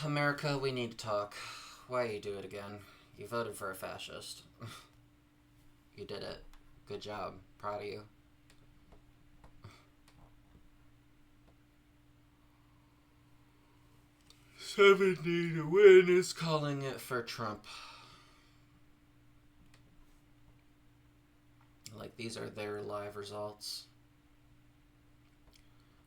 America, we need to talk. Why you do it again? You voted for a fascist. You did it. Good job. Proud of you. 70 to win is calling it for Trump. Like, these are their live results.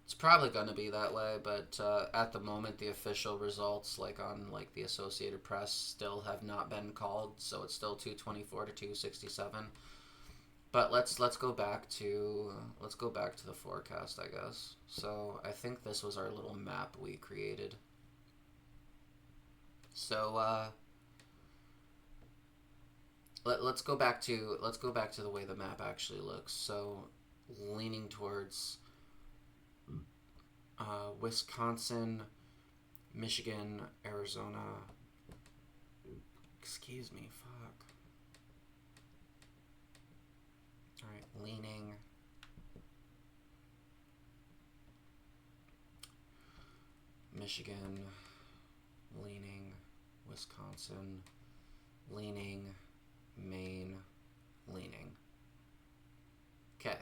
It's probably going to be that way, but at the moment, the official results, like on like the Associated Press, still have not been called. So it's still 224 to 267. But let's go back to the forecast, I guess. So I think this was our little map we created. So let's go back to the way the map actually looks. So leaning towards Wisconsin, Michigan, Arizona. Excuse me, fuck. Alright, leaning. Michigan, leaning. Wisconsin, leaning. Maine, leaning. Okay.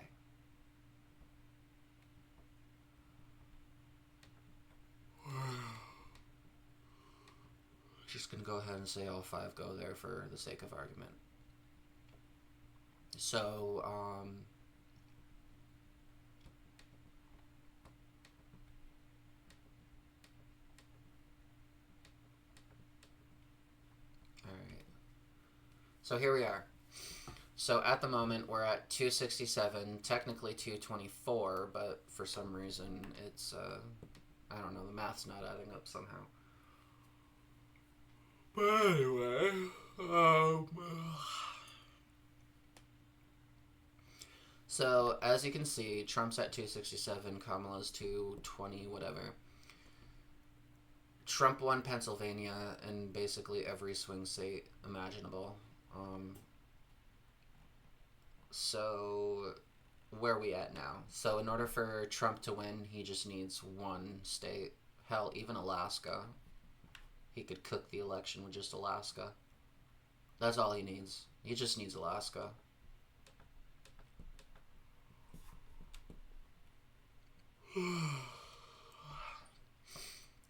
Just gonna go ahead and say all five go there for the sake of argument. So, alright. So here we are. So at the moment, we're at 267, technically 224, but for some reason, it's, I don't know, the math's not adding up somehow. But anyway, so as you can see, Trump's at 267, Kamala's 220, whatever. Trump won Pennsylvania and basically every swing state imaginable. So where are we at now? So in order for Trump to win, he just needs one state. Hell, even Alaska. He could cook the election with just Alaska. That's all he needs. He just needs Alaska.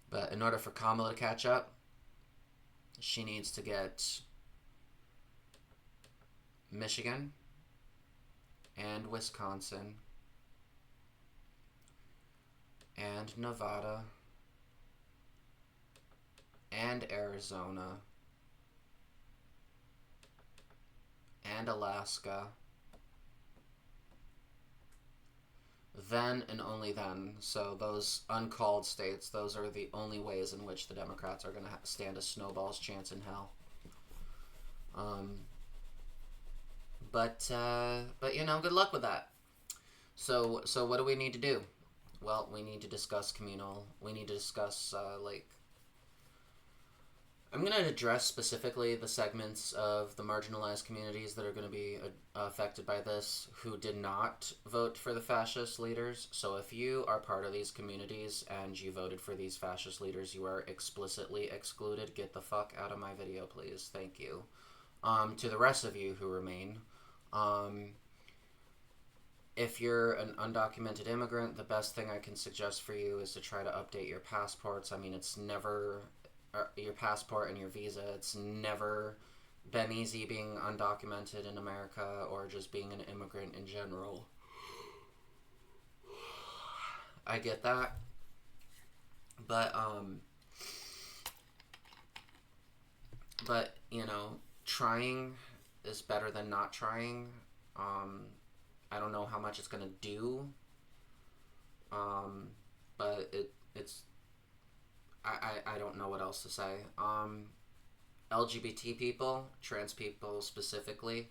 But in order for Kamala to catch up, she needs to get Michigan and Wisconsin and Nevada and Arizona and Alaska. Then and only then. So those uncalled states, those are the only ways in which the Democrats are going to stand a snowball's chance in hell. But you know, good luck with that. So what do we need to do? Well, we need to discuss communal. We need to discuss I'm going to address specifically the segments of the marginalized communities that are going to be affected by this who did not vote for the fascist leaders. So if you are part of these communities and you voted for these fascist leaders, you are explicitly excluded. Get the fuck out of my video, please. Thank you. To the rest of you who remain, if you're an undocumented immigrant, the best thing I can suggest for you is to try to update your passports. I mean, it's never... your passport and your visa. It's never been easy being undocumented in America or just being an immigrant in general. I get that. But you know, trying is better than not trying. I don't know how much it's gonna do. But it's I don't know what else to say. LGBT people, trans people specifically,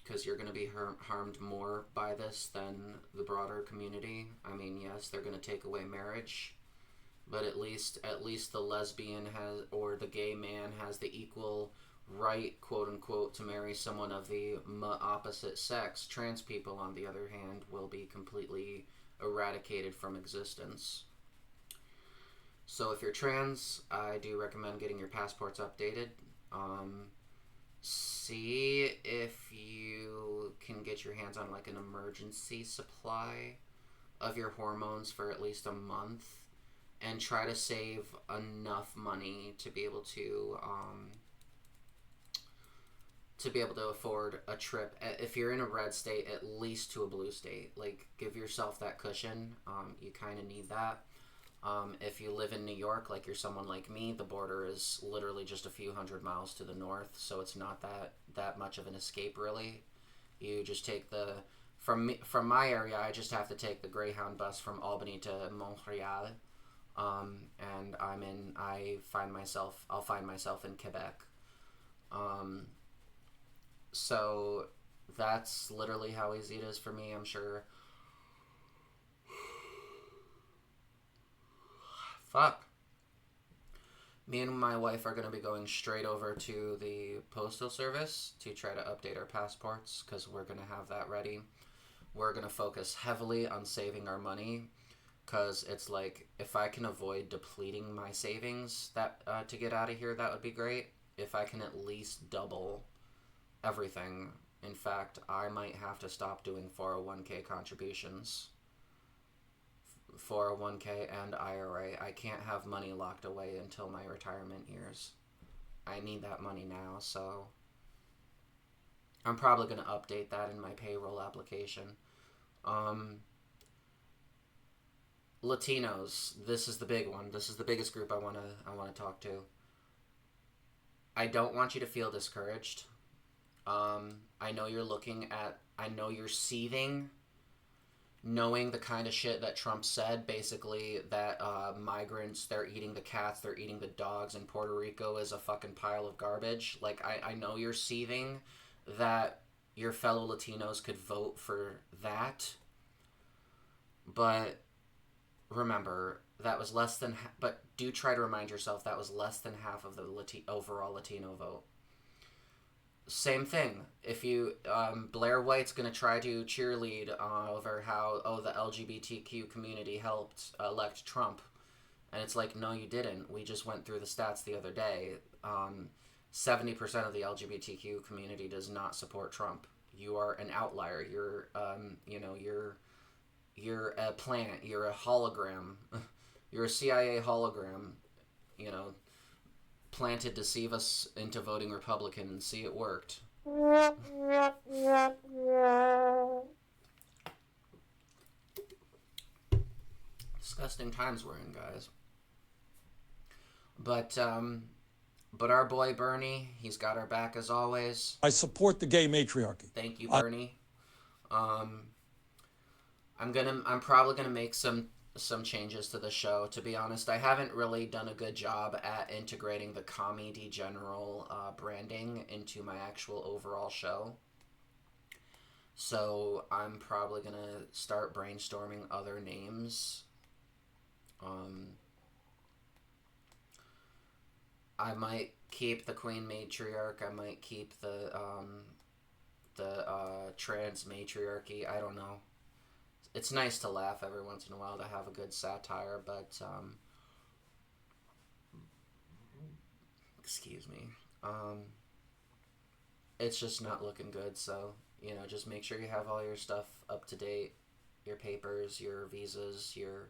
because you're going to be harmed more by this than the broader community. I mean, yes, they're going to take away marriage, but at least the lesbian has, or the gay man has the equal right, quote unquote, to marry someone of the opposite sex. Trans people, on the other hand, will be completely eradicated from existence. So if you're trans, I do recommend getting your passports updated. See if you can get your hands on like an emergency supply of your hormones for at least a month, and try to save enough money to be able to afford a trip. If you're in a red state, at least to a blue state. Like, give yourself that cushion. You kind of need that. If you live in New York, like you're someone like me, the border is literally just a few hundred miles to the north, so it's not that much of an escape, really. You just take from my area, I just have to take the Greyhound bus from Albany to Montreal, and I'll find myself in Quebec. So that's literally how easy it is for me. I'm sure. Fuck. Me and my wife are going to be going straight over to the postal service to try to update our passports, because we're going to have that ready. We're going to focus heavily on saving our money, because it's like, if I can avoid depleting my savings to get out of here, that would be great. If I can at least double everything. In fact, I might have to stop doing 401k contributions. 401k and IRA. I can't have money locked away until my retirement years. I need that money now, so I'm probably going to update that in my payroll application. Latinos, this is the big one. This is the biggest group I want to talk to. I don't want you to feel discouraged. I know you're seething, knowing the kind of shit that Trump said, basically that migrants, they're eating the cats, they're eating the dogs, and Puerto Rico is a fucking pile of garbage. Like, I know you're seething that your fellow Latinos could vote for that, but remember, that was less than, but do try to remind yourself that was less than half of the overall Latino vote. Same thing. If you Blair White's going to try to cheerlead over how the LGBTQ community helped elect Trump, and it's like, no, you didn't. We just went through the stats the other day. 70% of the LGBTQ community does not support Trump. You are an outlier. You're you're a plant. You're a hologram. You're a CIA hologram. Planted to deceive us into voting Republican, and see, it worked. Disgusting times we're in, guys. But our boy Bernie, he's got our back as always. I support the gay matriarchy. Thank you, Bernie. I'm probably gonna make some changes to the show. To be honest, I haven't really done a good job at integrating the Comedy General branding into my actual overall show. So I'm probably gonna start brainstorming other names. I might keep the Queen Matriarch. I might keep the Trans Matriarchy. I don't know. It's nice to laugh every once in a while, to have a good satire, but excuse me, it's just not looking good. So just make sure you have all your stuff up to date, your papers, your visas, your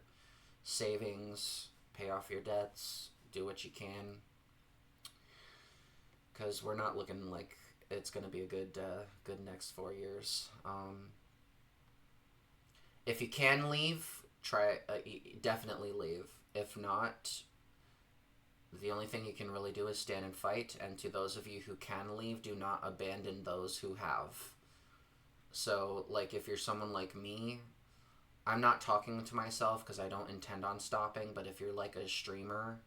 savings, pay off your debts, do what you can, because we're not looking like it's going to be a good next 4 years. If you can leave, definitely leave. If not, the only thing you can really do is stand and fight. And to those of you who can leave, do not abandon those who have. So, like, if you're someone like me, I'm not talking to myself because I don't intend on stopping, but if you're like a streamer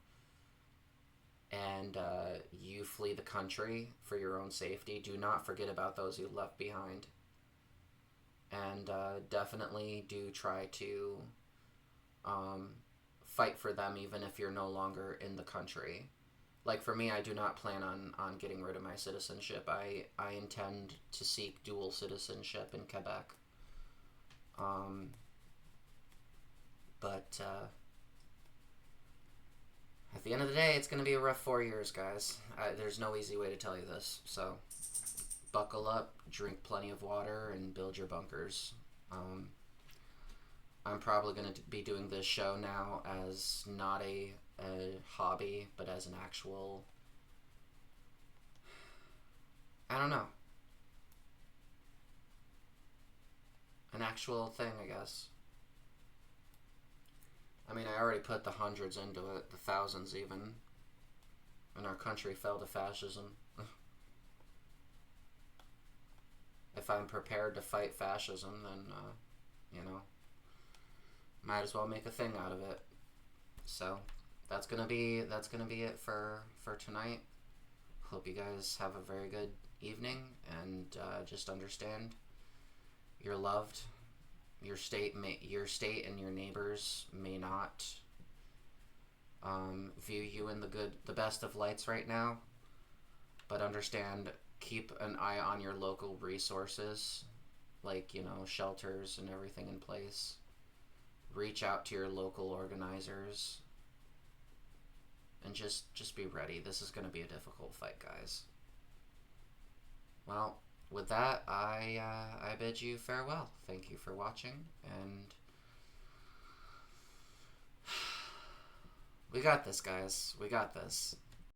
and you flee the country for your own safety, do not forget about those you left behind. And definitely do try to fight for them, even if you're no longer in the country. Like, for me, I do not plan on getting rid of my citizenship. I intend to seek dual citizenship in Quebec. But the end of the day, it's going to be a rough 4 years, guys. There's no easy way to tell you this. So, buckle up, drink plenty of water, and build your bunkers. I'm probably going to be doing this show now as not a hobby, but as an actual... I don't know. An actual thing, I guess. I mean, I already put the hundreds into it, the thousands even. And our country fell to fascism. If I'm prepared to fight fascism, then, you know, might as well make a thing out of it. So, that's gonna be it for tonight. Hope you guys have a very good evening, and just understand you're loved. Your state and your neighbors may not view you in the best of lights right now, but understand, keep an eye on your local resources, like, you know, shelters and everything in place. Reach out to your local organizers, and just be ready. This is going to be a difficult fight, guys. Well, with that, I bid you farewell. Thank you for watching, and we got this, guys. We got this.